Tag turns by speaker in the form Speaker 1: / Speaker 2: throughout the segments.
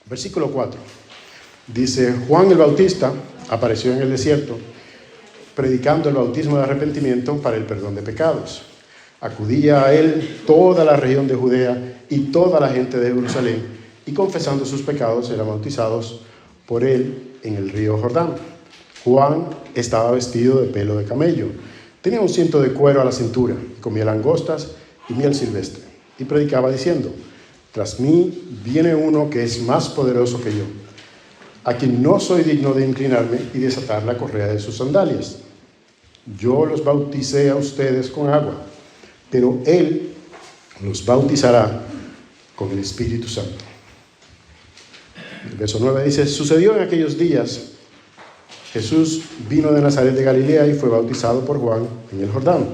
Speaker 1: Versículo 4. Dice, Juan el Bautista apareció en el desierto, predicando el bautismo de arrepentimiento para el perdón de pecados. Acudía a él toda la región de Judea y toda la gente de Jerusalén, y confesando sus pecados eran bautizados por él en el río Jordán. Juan estaba vestido de pelo de camello, tenía un cinto de cuero a la cintura, comía langostas y miel silvestre, y predicaba diciendo, tras mí viene uno que es más poderoso que yo, a quien no soy digno de inclinarme y desatar la correa de sus sandalias. Yo los bauticé a ustedes con agua, pero él los bautizará con el Espíritu Santo. El verso 9 dice, sucedió en aquellos días, Jesús vino de Nazaret de Galilea y fue bautizado por Juan en el Jordán.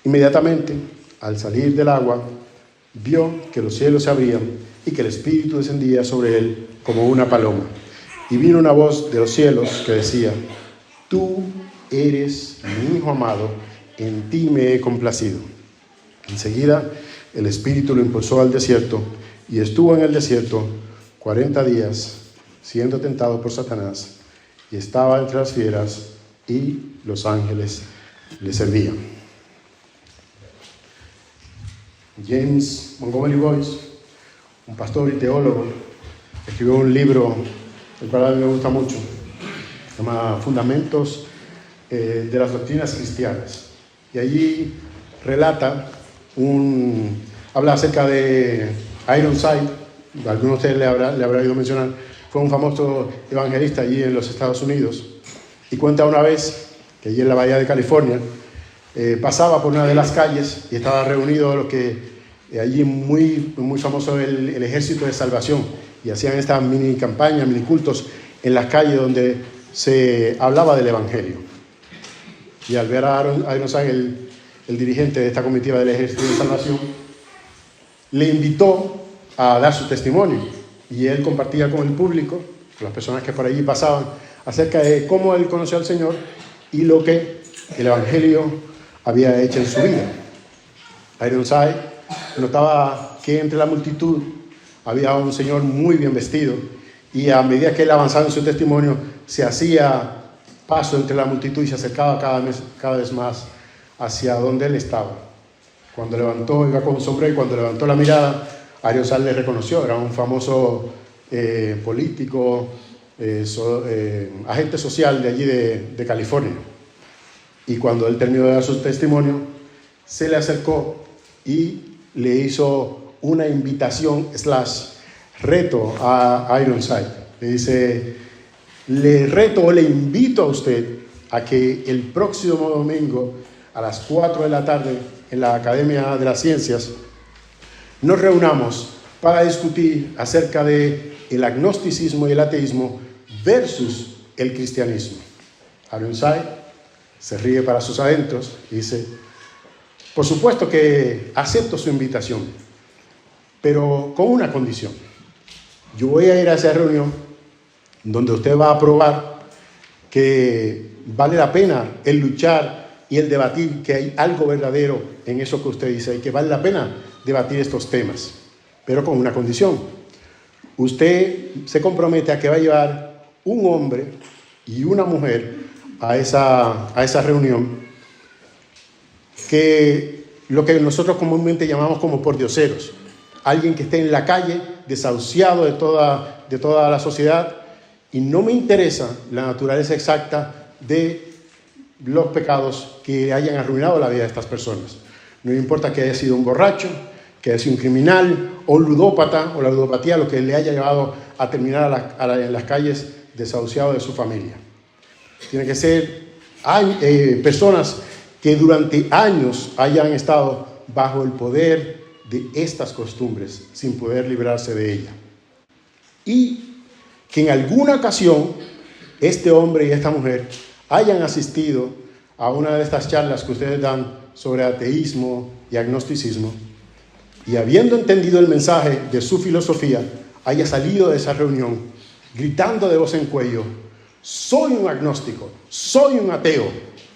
Speaker 1: Inmediatamente, al salir del agua, vio que los cielos se abrían y que el Espíritu descendía sobre él como una paloma. Y vino una voz de los cielos que decía, tú eres mi Hijo amado, en ti me he complacido. Enseguida el Espíritu lo impulsó al desierto y estuvo en el desierto 40 días siendo tentado por Satanás y estaba entre las fieras y los ángeles le servían. James Montgomery Boyce, un pastor y teólogo, escribió un libro, el cual a mí me gusta mucho, se llama Fundamentos de las Doctrinas Cristianas. Y allí relata, habla acerca de Ironside, alguno de ustedes le habrá oído mencionar, fue un famoso evangelista allí en los Estados Unidos, y cuenta una vez que allí en la Bahía de California, pasaba por una de las calles y estaba reunido lo que allí muy famoso el Ejército de Salvación, y hacían esta mini campaña, mini cultos en las calles donde se hablaba del Evangelio. Y al ver a Ironside, el dirigente de esta comitiva del Ejército de Salvación, le invitó a dar su testimonio, y él compartía con el público, con las personas que por allí pasaban, acerca de cómo él conoció al Señor y lo que el Evangelio había hecho en su vida. Ironside notaba que entre la multitud había un señor muy bien vestido, y a medida que él avanzaba en su testimonio, se hacía paso entre la multitud y se acercaba cada vez más hacia donde él estaba. Cuando levantó, iba con un sombrero, y cuando levantó la mirada, Ironside le reconoció, era un famoso político, agente social de allí de California. Y cuando él terminó de dar su testimonio, se le acercó y le hizo una invitación / reto a Ironside. Le dice, le reto o le invito a usted a que el próximo domingo a las 4 de la tarde en la Academia de las Ciencias nos reunamos para discutir acerca de el agnosticismo y el ateísmo versus el cristianismo. Ironside se ríe para sus adentros y dice, por supuesto que acepto su invitación, pero con una condición. Yo voy a ir a esa reunión donde usted va a probar que vale la pena el luchar y el debatir, que hay algo verdadero en eso que usted dice y que vale la pena debatir estos temas, pero con una condición. Usted se compromete a que va a llevar un hombre y una mujer a esa reunión, que lo que nosotros comúnmente llamamos como pordioseros, alguien que esté en la calle, desahuciado de toda la sociedad, y no me interesa la naturaleza exacta de los pecados que hayan arruinado la vida de estas personas. No me importa que haya sido un borracho, que haya sido un criminal o un ludópata, o la ludopatía, lo que le haya llevado a terminar en las calles desahuciado de su familia. Tiene que ser personas que durante años hayan estado bajo el poder de estas costumbres sin poder librarse de ella. Y que en alguna ocasión este hombre y esta mujer hayan asistido a una de estas charlas que ustedes dan sobre ateísmo y agnosticismo, y habiendo entendido el mensaje de su filosofía, haya salido de esa reunión gritando de voz en cuello: soy un agnóstico, soy un ateo,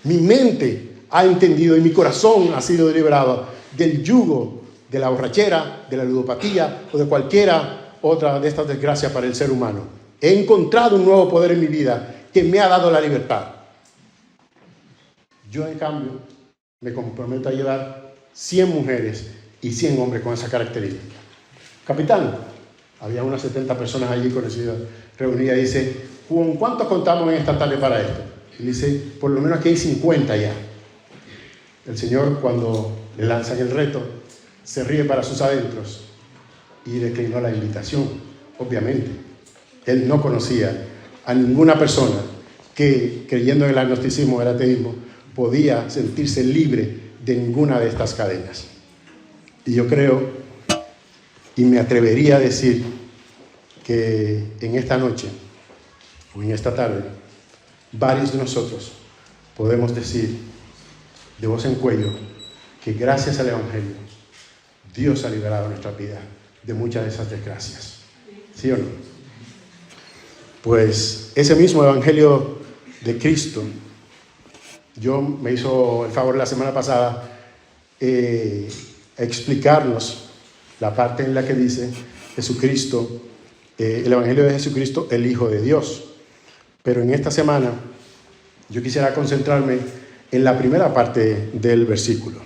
Speaker 1: mi mente ha entendido y mi corazón ha sido liberado del yugo de la borrachera, de la ludopatía o de cualquiera otra de estas desgracias para el ser humano. He encontrado un nuevo poder en mi vida que me ha dado la libertad. Yo, en cambio, me comprometo a llevar 100 mujeres y 100 hombres con esa característica. Capitán, había unas 70 personas allí conocidas, reunidas, y dice, ¿con cuántos contamos en esta tarde para esto? Y dice, por lo menos aquí hay 50 ya. El Señor, cuando le lanzan el reto, se ríe para sus adentros y declinó la invitación. Obviamente, él no conocía a ninguna persona que, creyendo en el agnosticismo o el ateísmo, podía sentirse libre de ninguna de estas cadenas. Y yo creo, y me atrevería a decir, que en esta noche o en esta tarde, varios de nosotros podemos decir de voz en cuello que gracias al Evangelio Dios ha liberado nuestra vida de muchas de esas desgracias. ¿Sí o no? Pues ese mismo Evangelio de Cristo, yo me hizo el favor la semana pasada explicarnos la parte en la que dice Jesucristo, el Evangelio de Jesucristo, el Hijo de Dios. Pero en esta semana yo quisiera concentrarme en la primera parte del versículo.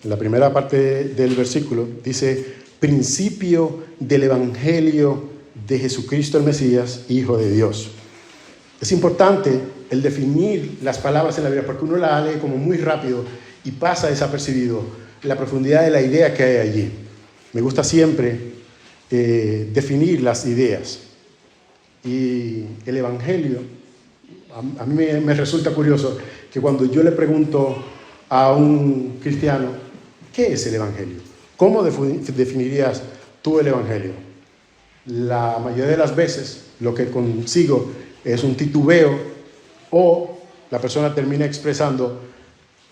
Speaker 1: En la primera parte del versículo dice, principio del Evangelio de Jesucristo el Mesías, Hijo de Dios. Es importante el definir las palabras en la Biblia, porque uno la lee como muy rápido y pasa desapercibido la profundidad de la idea que hay allí. Me gusta siempre definir las ideas. Y el Evangelio, a mí me resulta curioso que cuando yo le pregunto a un cristiano, ¿qué es el Evangelio? ¿Cómo definirías tú el Evangelio? La mayoría de las veces lo que consigo es un titubeo o la persona termina expresando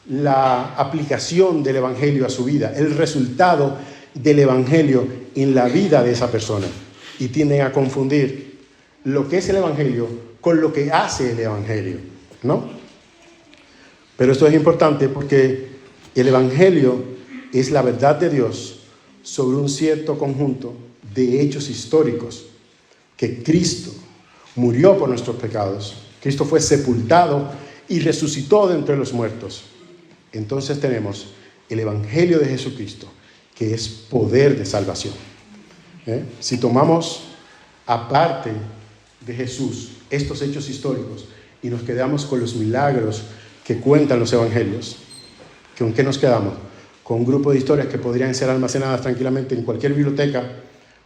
Speaker 1: la aplicación del Evangelio a su vida, el resultado del Evangelio en la vida de esa persona. Y tienden a confundir lo que es el Evangelio con lo que hace el Evangelio, ¿no? Pero esto es importante porque el Evangelio es la verdad de Dios sobre un cierto conjunto de hechos históricos, que Cristo murió por nuestros pecados, Cristo fue sepultado y resucitó de entre los muertos. Entonces tenemos el Evangelio de Jesucristo, que es poder de salvación. Si tomamos aparte de Jesús estos hechos históricos y nos quedamos con los milagros que cuentan los evangelios, ¿con qué nos quedamos? Con un grupo de historias que podrían ser almacenadas tranquilamente en cualquier biblioteca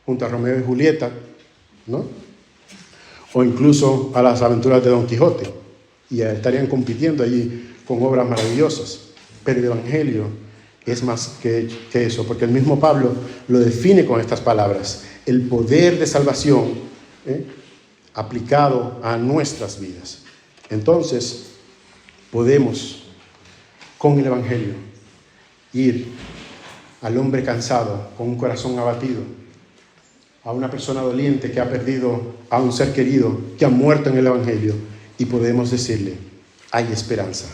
Speaker 1: junto a Romeo y Julieta, ¿no? O incluso a las aventuras de Don Quijote, y estarían compitiendo allí con obras maravillosas. Pero el Evangelio es más que eso, porque el mismo Pablo lo define con estas palabras: el poder de salvación aplicado a nuestras vidas. Entonces podemos con el Evangelio ir al hombre cansado, con un corazón abatido, a una persona doliente que ha perdido a un ser querido, que ha muerto en el Evangelio, y podemos decirle, hay esperanza,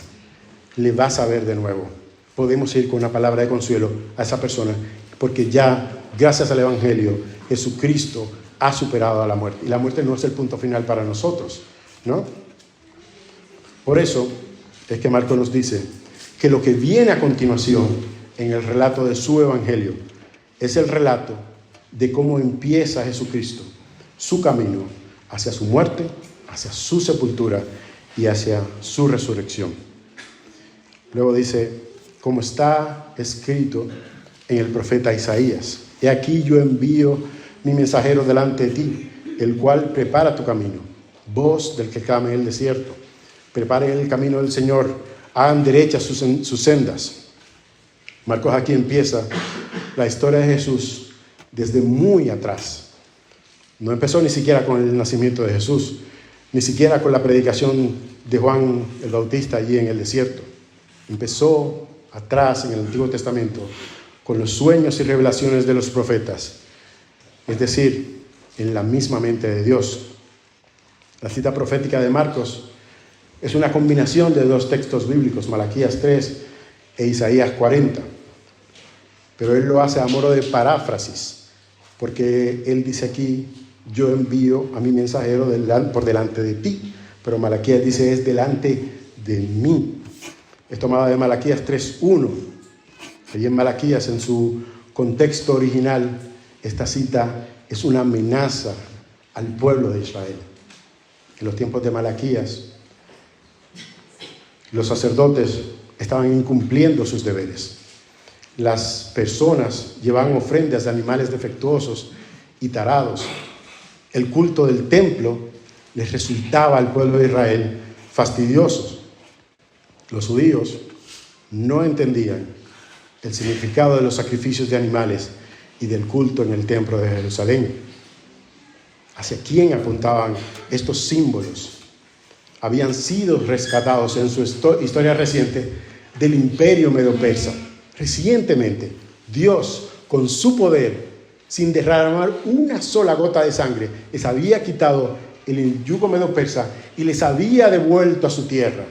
Speaker 1: le vas a ver de nuevo. Podemos ir con una palabra de consuelo a esa persona, porque ya, gracias al Evangelio, Jesucristo ha superado a la muerte, y la muerte no es el punto final para nosotros, ¿no? Por eso es que Marcos nos dice que lo que viene a continuación en el relato de su Evangelio es el relato de cómo empieza Jesucristo su camino hacia su muerte, hacia su sepultura y hacia su resurrección. Luego dice, como está escrito en el profeta Isaías, he aquí yo envío mi mensajero delante de ti, el cual prepara tu camino, voz del que clama en el desierto. Preparen el camino del Señor, hagan derechas sus sendas. Marcos aquí empieza la historia de Jesús desde muy atrás. No empezó ni siquiera con el nacimiento de Jesús, ni siquiera con la predicación de Juan el Bautista allí en el desierto. Empezó atrás en el Antiguo Testamento con los sueños y revelaciones de los profetas, es decir, en la misma mente de Dios. La cita profética de Marcos es una combinación de dos textos bíblicos, Malaquías 3 e Isaías 40. Pero él lo hace a modo de paráfrasis porque él dice aquí, yo envío a mi mensajero por delante de ti, pero Malaquías dice, es delante de mí. Es tomada de Malaquías 3:1. Allí en Malaquías, en su contexto original, esta cita es una amenaza al pueblo de Israel. En los tiempos de Malaquías, los sacerdotes estaban incumpliendo sus deberes. Las personas llevaban ofrendas de animales defectuosos y tarados. El culto del templo les resultaba al pueblo de Israel fastidioso. Los judíos no entendían el significado de los sacrificios de animales y del culto en el templo de Jerusalén. ¿Hacia quién apuntaban estos símbolos? Habían sido rescatados en su historia reciente del imperio medo-persa. Recientemente, Dios, con su poder, sin derramar una sola gota de sangre, les había quitado el yugo medo-persa y les había devuelto a su tierra,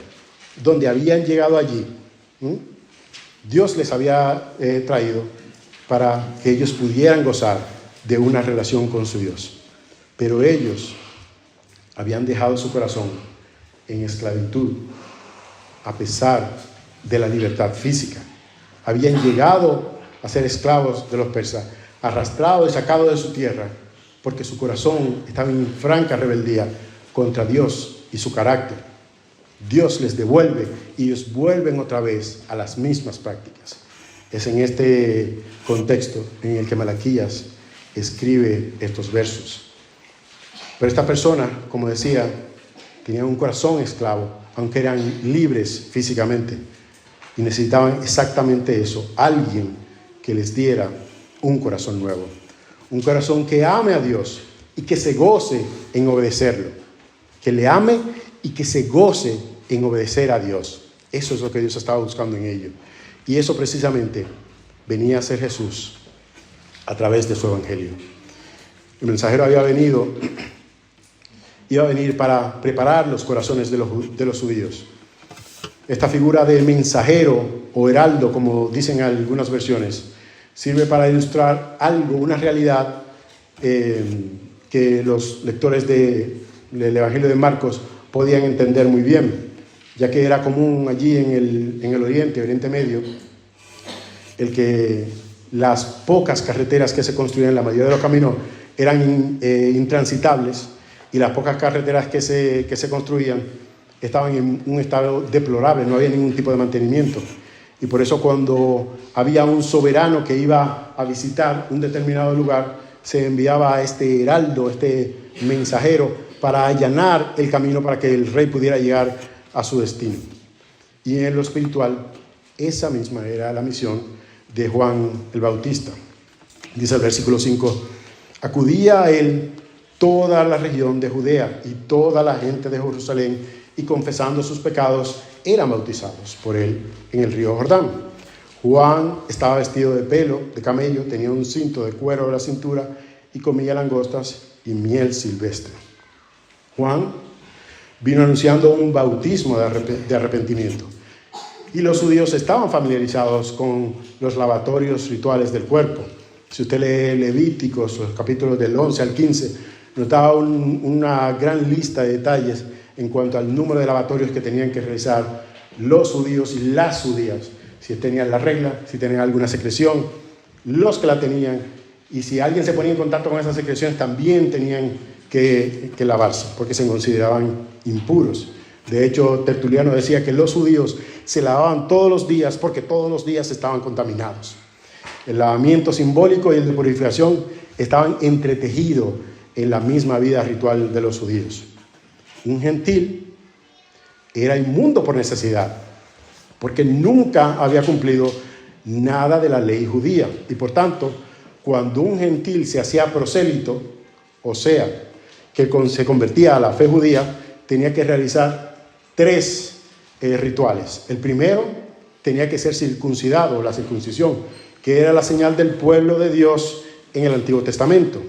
Speaker 1: donde habían llegado allí. Dios les había traído para que ellos pudieran gozar de una relación con su Dios. Pero ellos habían dejado su corazón en esclavitud, a pesar de la libertad física. Habían llegado a ser esclavos de los persas, arrastrados y sacados de su tierra, porque su corazón estaba en franca rebeldía contra Dios y su carácter. Dios les devuelve y ellos vuelven otra vez a las mismas prácticas. Es en este contexto en el que Malaquías escribe estos versos. Pero esta persona, como decía, tenía un corazón esclavo, aunque eran libres físicamente, y necesitaban exactamente eso, alguien que les diera un corazón nuevo, un corazón que ame a Dios y que se goce en obedecerlo, que le ame y que se goce en obedecer a Dios. Eso es lo que Dios estaba buscando en ello, y eso precisamente venía a ser Jesús a través de su evangelio. El mensajero iba a venir para preparar los corazones de los judíos. Esta figura de mensajero o heraldo, como dicen algunas versiones, sirve para ilustrar algo, una realidad que los lectores del Evangelio de Marcos podían entender muy bien, ya que era común allí en el Oriente Medio, el que las pocas carreteras que se construían, la mayoría de los caminos eran intransitables, y las pocas carreteras que se construían estaban en un estado deplorable, no había ningún tipo de mantenimiento. Y por eso cuando había un soberano que iba a visitar un determinado lugar, se enviaba a este heraldo, este mensajero, para allanar el camino para que el rey pudiera llegar a su destino. Y en lo espiritual, esa misma era la misión de Juan el Bautista. Dice el versículo 5, acudía a él toda la región de Judea y toda la gente de Jerusalén, y confesando sus pecados eran bautizados por él en el río Jordán. Juan estaba vestido de pelo de camello, tenía un cinto de cuero a la cintura y comía langostas y miel silvestre. Juan vino anunciando un bautismo de arrepentimiento, y los judíos estaban familiarizados con los lavatorios rituales del cuerpo. Si usted lee Levíticos, los capítulos del 11 al 15, notaba una gran lista de detalles en cuanto al número de lavatorios que tenían que realizar los judíos y las judías, si tenían la regla, si tenían alguna secreción, los que la tenían, y si alguien se ponía en contacto con esas secreciones también tenían que lavarse, porque se consideraban impuros. De hecho, Tertuliano decía que los judíos se lavaban todos los días porque todos los días estaban contaminados. El lavamiento simbólico y el de purificación estaban entretejidos en la misma vida ritual de los judíos. Un gentil era inmundo por necesidad, porque nunca había cumplido nada de la ley judía. Y por tanto, cuando un gentil se hacía prosélito, o sea, que se convertía a la fe judía, tenía que realizar 3 rituales. El primero tenía que ser circuncidado, la circuncisión, que era la señal del pueblo de Dios en el Antiguo Testamento.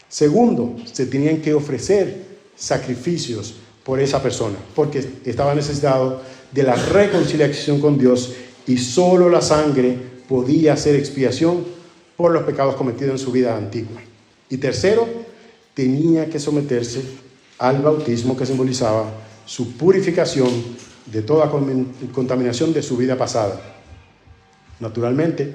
Speaker 1: Segundo, se tenían que ofrecer sacrificios por esa persona, porque estaba necesitado de la reconciliación con Dios, y solo la sangre podía hacer expiación por los pecados cometidos en su vida antigua. Y tercero, tenía que someterse al bautismo que simbolizaba su purificación de toda contaminación de su vida pasada. Naturalmente,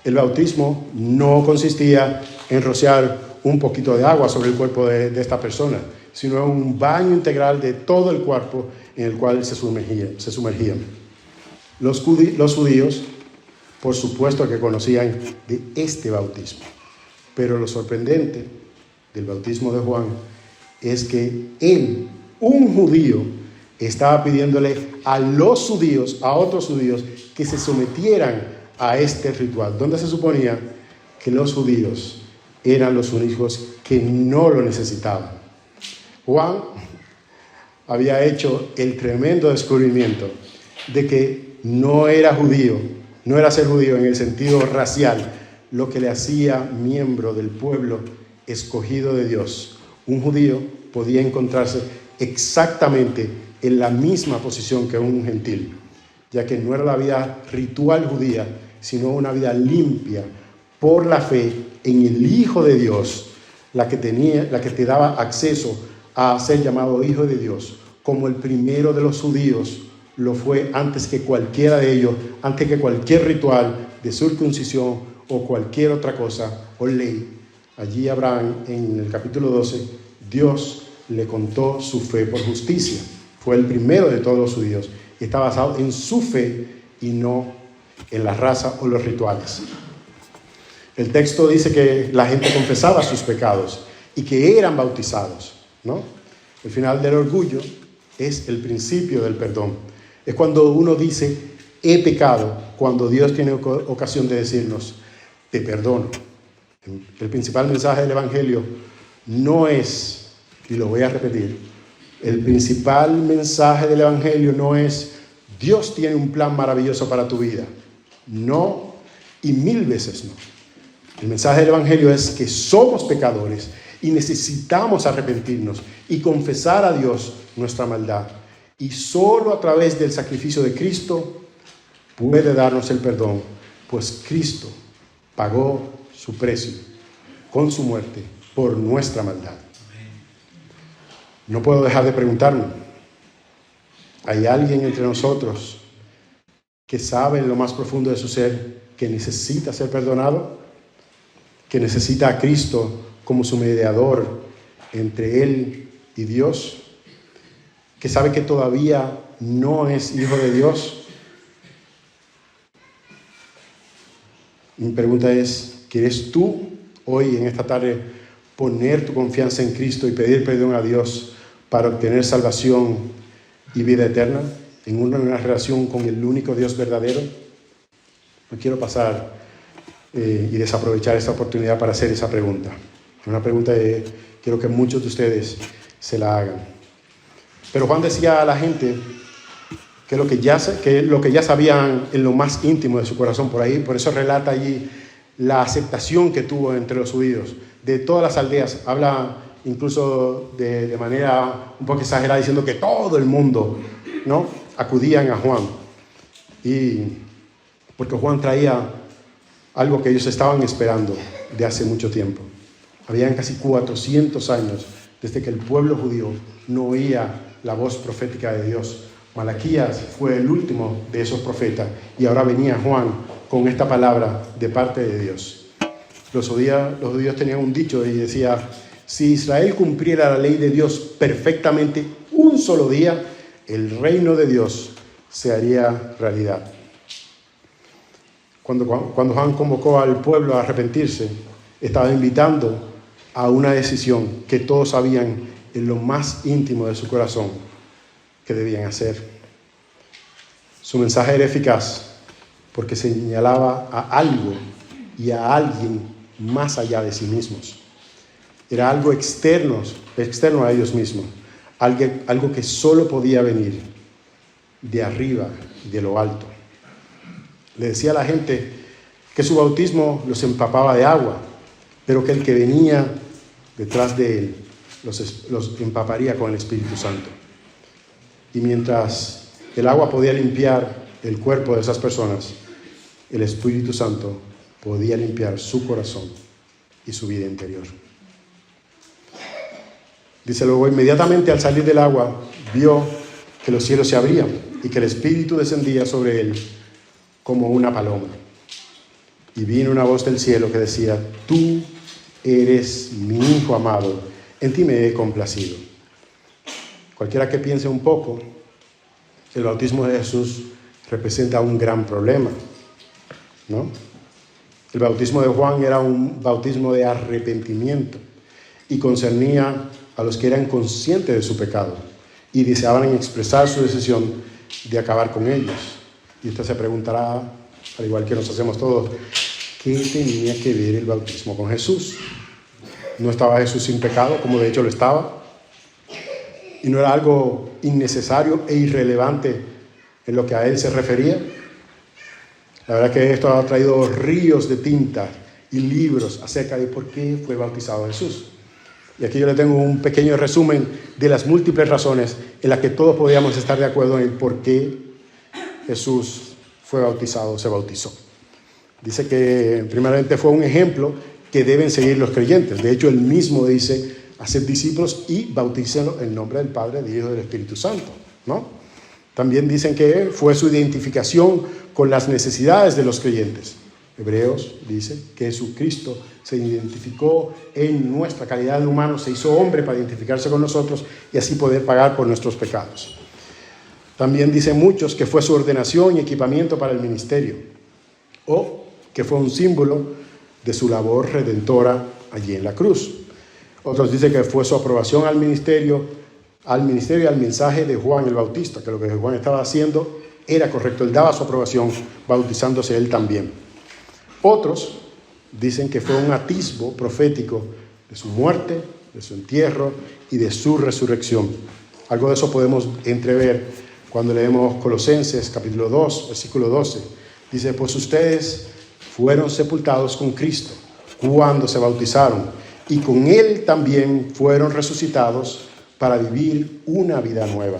Speaker 1: el bautismo no consistía en rociar un poquito de agua sobre el cuerpo de esta persona, sino en un baño integral de todo el cuerpo en el cual se sumergían. Los judíos, por supuesto que conocían de este bautismo, pero lo sorprendente del bautismo de Juan es que él, un judío, estaba pidiéndole a los judíos, a otros judíos, que se sometieran a este ritual, donde se suponía que los judíos eran los únicos que no lo necesitaban. Juan había hecho el tremendo descubrimiento de que no era judío, no era ser judío en el sentido racial, lo que le hacía miembro del pueblo escogido de Dios. Un judío podía encontrarse exactamente en la misma posición que un gentil, ya que no era la vida ritual judía, sino una vida limpia por la fe en el Hijo de Dios, la que te daba acceso a ser llamado Hijo de Dios, como el primero de los judíos lo fue antes que cualquiera de ellos, antes que cualquier ritual de circuncisión o cualquier otra cosa o ley. Allí Abraham, en el capítulo 12, Dios le contó su fe por justicia. Fue el primero de todos los judíos y está basado en su fe y no en la raza o los rituales. El texto dice que la gente confesaba sus pecados y que eran bautizados, ¿no? El final del orgullo es el principio del perdón. Es cuando uno dice, he pecado, cuando Dios tiene ocasión de decirnos, te perdono. El principal mensaje del Evangelio no es, y lo voy a repetir, el principal mensaje del Evangelio no es, Dios tiene un plan maravilloso para tu vida. No, y 1000 veces no. El mensaje del Evangelio es que somos pecadores y necesitamos arrepentirnos y confesar a Dios nuestra maldad. Y solo a través del sacrificio de Cristo puede darnos el perdón, pues Cristo pagó su precio con su muerte por nuestra maldad. No puedo dejar de preguntarme, ¿hay alguien entre nosotros que sabe en lo más profundo de su ser que necesita ser perdonado? ¿Que necesita a Cristo como su mediador entre él y Dios? ¿Que sabe que todavía no es hijo de Dios? Mi pregunta es, ¿quieres tú hoy, en esta tarde, poner tu confianza en Cristo y pedir perdón a Dios para obtener salvación y vida eterna en una relación con el único Dios verdadero? No quiero pasar y desaprovechar esta oportunidad para hacer esa pregunta. Una pregunta que quiero que muchos de ustedes se la hagan. Pero Juan decía a la gente que lo que ya sabían en lo más íntimo de su corazón por ahí, por eso relata allí la aceptación que tuvo entre los judíos, de todas las aldeas. Habla incluso de manera un poco exagerada, diciendo que todo el mundo, ¿no?, acudían a Juan. Y porque Juan traía algo que ellos estaban esperando de hace mucho tiempo. Habían casi 400 años desde que el pueblo judío no oía la voz profética de Dios. Malaquías fue el último de esos profetas y ahora venía Juan con esta palabra de parte de Dios. Los judíos tenían un dicho y decía, si Israel cumpliera la ley de Dios perfectamente un solo día, el reino de Dios se haría realidad. Cuando Juan convocó al pueblo a arrepentirse, estaba invitando a una decisión que todos sabían en lo más íntimo de su corazón que debían hacer. Su mensaje era eficaz porque señalaba a algo y a alguien más allá de sí mismos. Era algo externo a ellos mismos, algo que solo podía venir de arriba, de lo alto. Le decía a la gente que su bautismo los empapaba de agua, pero que el que venía detrás de él los empaparía con el Espíritu Santo. Y mientras el agua podía limpiar el cuerpo de esas personas, el Espíritu Santo podía limpiar su corazón y su vida interior. Dice luego, inmediatamente al salir del agua, vio que los cielos se abrían y que el Espíritu descendía sobre él como una paloma. Y vino una voz del cielo que decía, tú eres mi Hijo amado, en ti me he complacido. Cualquiera que piense un poco, el bautismo de Jesús representa un gran problema, ¿no? El bautismo de Juan era un bautismo de arrepentimiento y concernía a los que eran conscientes de su pecado y deseaban expresar su decisión de acabar con ellos. Y usted se preguntará, al igual que nos hacemos todos, ¿qué tenía que ver el bautismo con Jesús? ¿No estaba Jesús sin pecado, como de hecho lo estaba? ¿Y no era algo innecesario e irrelevante en lo que a él se refería? La verdad que esto ha traído ríos de tinta y libros acerca de por qué fue bautizado Jesús. Y aquí yo le tengo un pequeño resumen de las múltiples razones en las que todos podríamos estar de acuerdo en por qué Jesús fue bautizado, se bautizó. Dice que primeramente fue un ejemplo que deben seguir los creyentes. De hecho, él mismo dice, haced discípulos y bautícenlos en nombre del Padre, del Hijo y del Espíritu Santo, ¿no? También dicen que fue su identificación con las necesidades de los creyentes. Hebreos dice que Jesucristo se identificó en nuestra calidad de humano, se hizo hombre para identificarse con nosotros y así poder pagar por nuestros pecados. También dicen muchos que fue su ordenación y equipamiento para el ministerio, o que fue un símbolo de su labor redentora allí en la cruz. Otros dicen que fue su aprobación al ministerio y al mensaje de Juan el Bautista, que lo que Juan estaba haciendo era correcto, él daba su aprobación bautizándose él también. Otros dicen que fue un atisbo profético de su muerte, de su entierro y de su resurrección. Algo de eso podemos entrever cuando leemos Colosenses capítulo 2, versículo 12. Dice, pues ustedes fueron sepultados con Cristo cuando se bautizaron y con Él también fueron resucitados para vivir una vida nueva,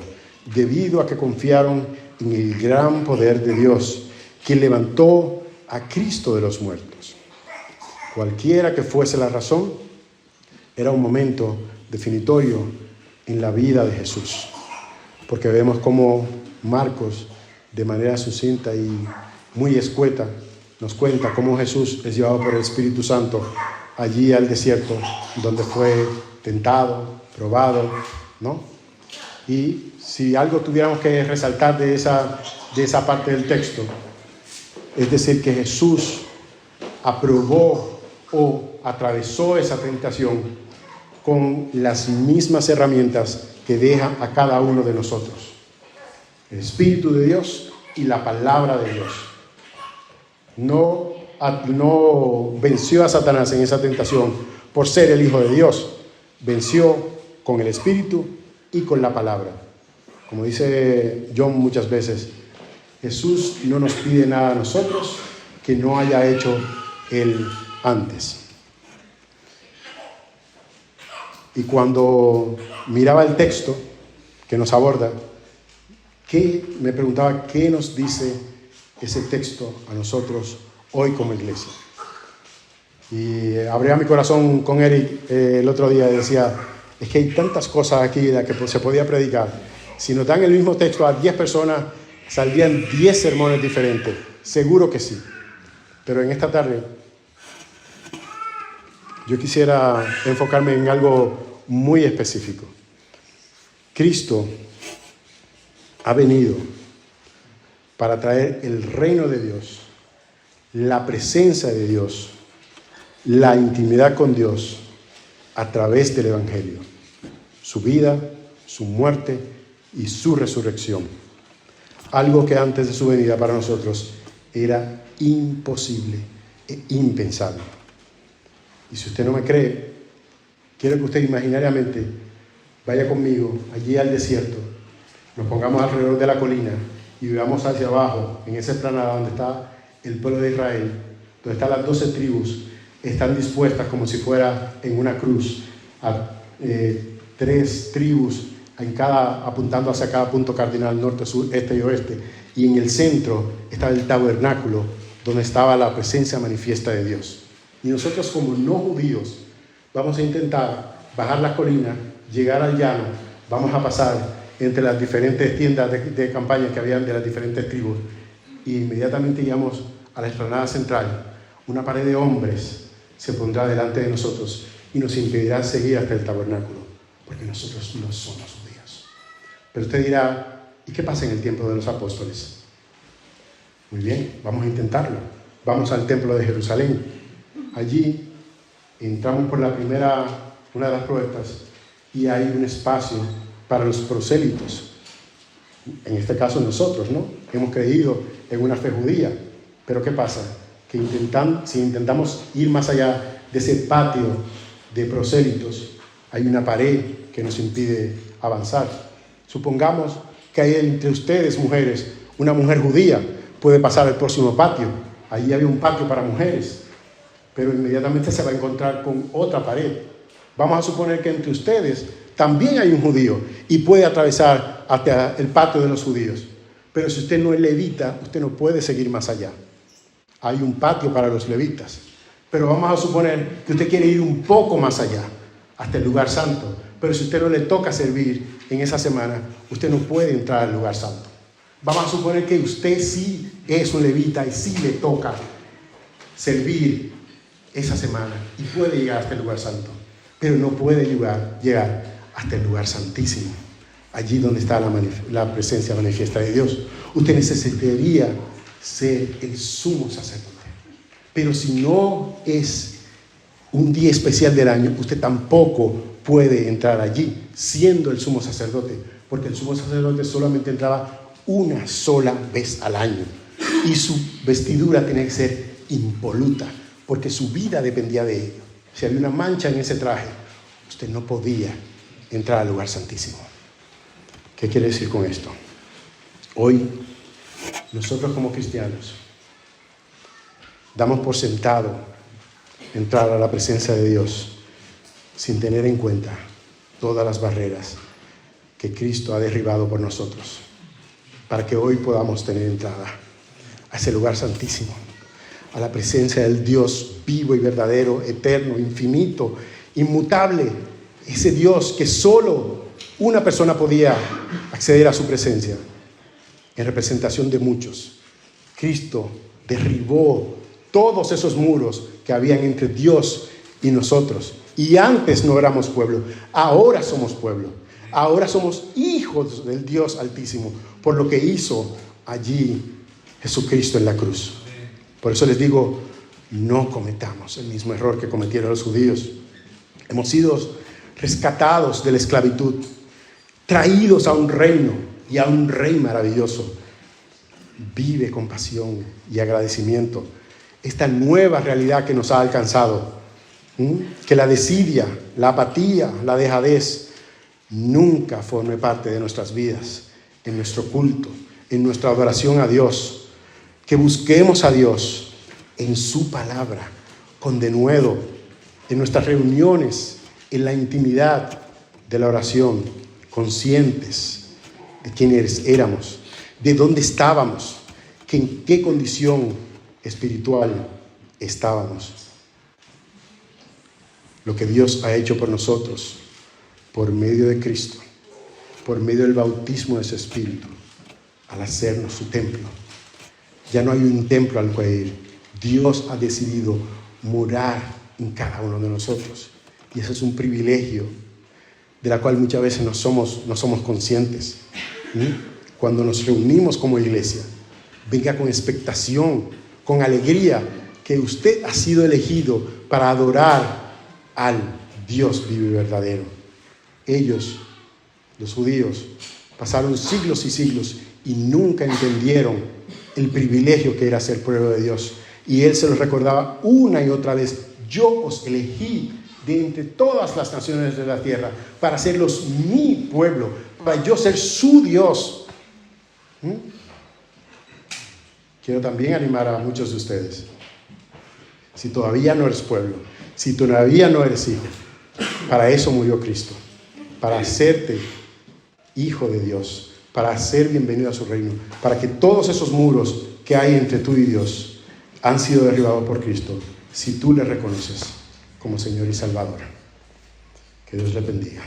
Speaker 1: debido a que confiaron en el gran poder de Dios, quien levantó a Cristo de los muertos. Cualquiera que fuese la razón, era un momento definitorio en la vida de Jesús, porque vemos cómo Marcos, de manera sucinta y muy escueta, nos cuenta cómo Jesús es llevado por el Espíritu Santo allí al desierto, donde fue tentado, probado, ¿no? Y si algo tuviéramos que resaltar de esa parte del texto, es decir, que Jesús aprobó o atravesó esa tentación con las mismas herramientas que deja a cada uno de nosotros. El Espíritu de Dios y la palabra de Dios. No venció a Satanás en esa tentación por ser el Hijo de Dios. Venció con el Espíritu y con la palabra. Como dice John muchas veces, Jesús no nos pide nada a nosotros que no haya hecho Él antes. Y cuando miraba el texto que nos aborda, me preguntaba qué nos dice ese texto a nosotros hoy como iglesia. Y abría mi corazón con Eric el otro día y decía, es que hay tantas cosas aquí de las que se podía predicar. Si nos dan el mismo texto a 10 personas, saldrían 10 sermones diferentes. Seguro que sí. Pero en esta tarde yo quisiera enfocarme en algo muy específico. Cristo ha venido para traer el reino de Dios, la presencia de Dios, la intimidad con Dios a través del Evangelio. Su vida, su muerte y su resurrección. Algo que antes de su venida para nosotros era imposible e impensable. Y si usted no me cree, quiero que usted imaginariamente vaya conmigo allí al desierto, nos pongamos alrededor de la colina y veamos hacia abajo, en esa explanada donde está el pueblo de Israel, donde están las 12 tribus, están dispuestas como si fuera en una cruz, a 3 tribus en apuntando hacia cada punto cardinal, norte, sur, este y oeste, y en el centro está el tabernáculo, donde estaba la presencia manifiesta de Dios. Y nosotros como no judíos vamos a intentar bajar la colina, llegar al llano, vamos a pasar entre las diferentes tiendas de campaña que habían de las diferentes tribus, y inmediatamente llegamos a la explanada central. Una pared de hombres se pondrá delante de nosotros y nos impedirá seguir hasta el tabernáculo, porque nosotros no somos judíos. Pero usted dirá, ¿y qué pasa en el tiempo de los apóstoles? Muy bien, vamos a intentarlo. Vamos al templo de Jerusalén. Allí entramos por una de las puertas, y hay un espacio para los prosélitos. En este caso nosotros, ¿no? Hemos creído en una fe judía. Pero ¿qué pasa? Que si intentamos ir más allá de ese patio de prosélitos, hay una pared que nos impide avanzar. Supongamos que hay entre ustedes, mujeres, una mujer judía, puede pasar al próximo patio. Allí había un patio para mujeres, pero inmediatamente se va a encontrar con otra pared. Vamos a suponer que entre ustedes también hay un judío y puede atravesar hasta el patio de los judíos. Pero si usted no es levita, usted no puede seguir más allá. Hay un patio para los levitas. Pero vamos a suponer que usted quiere ir un poco más allá, hasta el lugar santo. Pero si usted no le toca servir en esa semana, usted no puede entrar al lugar santo. Vamos a suponer que usted sí es un levita y sí le toca servir esa semana y puede llegar hasta el lugar santo, pero no puede llegar hasta el lugar santísimo, allí donde está la presencia manifiesta de Dios. Usted necesitaría ser el sumo sacerdote. Pero si no es un día especial del año, usted tampoco puede entrar allí, siendo el sumo sacerdote, porque el sumo sacerdote solamente entraba una sola vez al año, y su vestidura tenía que ser impoluta, porque su vida dependía de ello. Si había una mancha en ese traje, usted no podía entrar al lugar santísimo. ¿Qué quiere decir con esto? Hoy, nosotros como cristianos, damos por sentado entrar a la presencia de Dios sin tener en cuenta todas las barreras que Cristo ha derribado por nosotros, para que hoy podamos tener entrada a ese lugar santísimo, a la presencia del Dios vivo y verdadero, eterno, infinito, inmutable, ese Dios que solo una persona podía acceder a su presencia, en representación de muchos. Cristo derribó todos esos muros que habían entre Dios y nosotros. Y antes no éramos pueblo, ahora somos pueblo. Ahora somos hijos del Dios Altísimo, por lo que hizo allí Jesucristo en la cruz. Por eso les digo, no cometamos el mismo error que cometieron los judíos. Hemos sido rescatados de la esclavitud, traídos a un reino y a un rey maravilloso. Vive con pasión y agradecimiento esta nueva realidad que nos ha alcanzado. Que la desidia, la apatía, la dejadez nunca forme parte de nuestras vidas, en nuestro culto, en nuestra adoración a Dios. Que busquemos a Dios en su palabra, con denuedo, en nuestras reuniones, en la intimidad de la oración, conscientes de quiénes éramos, de dónde estábamos, en qué condición espiritual estábamos. Lo que Dios ha hecho por nosotros, por medio de Cristo, por medio del bautismo de su Espíritu, al hacernos su templo. Ya no hay un templo al cual ir. Dios ha decidido morar en cada uno de nosotros. Y eso es un privilegio de la cual muchas veces no somos conscientes. Cuando nos reunimos como iglesia, venga con expectación, con alegría, que usted ha sido elegido para adorar al Dios vivo y verdadero. Ellos, los judíos, pasaron siglos y siglos y nunca entendieron el privilegio que era ser pueblo de Dios. Y Él se los recordaba una y otra vez: yo os elegí de entre todas las naciones de la tierra para hacerlos mi pueblo, para yo ser su Dios. Quiero también animar a muchos de ustedes. Si todavía no eres pueblo, si todavía no eres hijo, para eso murió Cristo, para hacerte hijo de Dios, para ser bienvenido a su reino, para que todos esos muros que hay entre tú y Dios han sido derribados por Cristo, si tú le reconoces como Señor y Salvador. Que Dios le bendiga.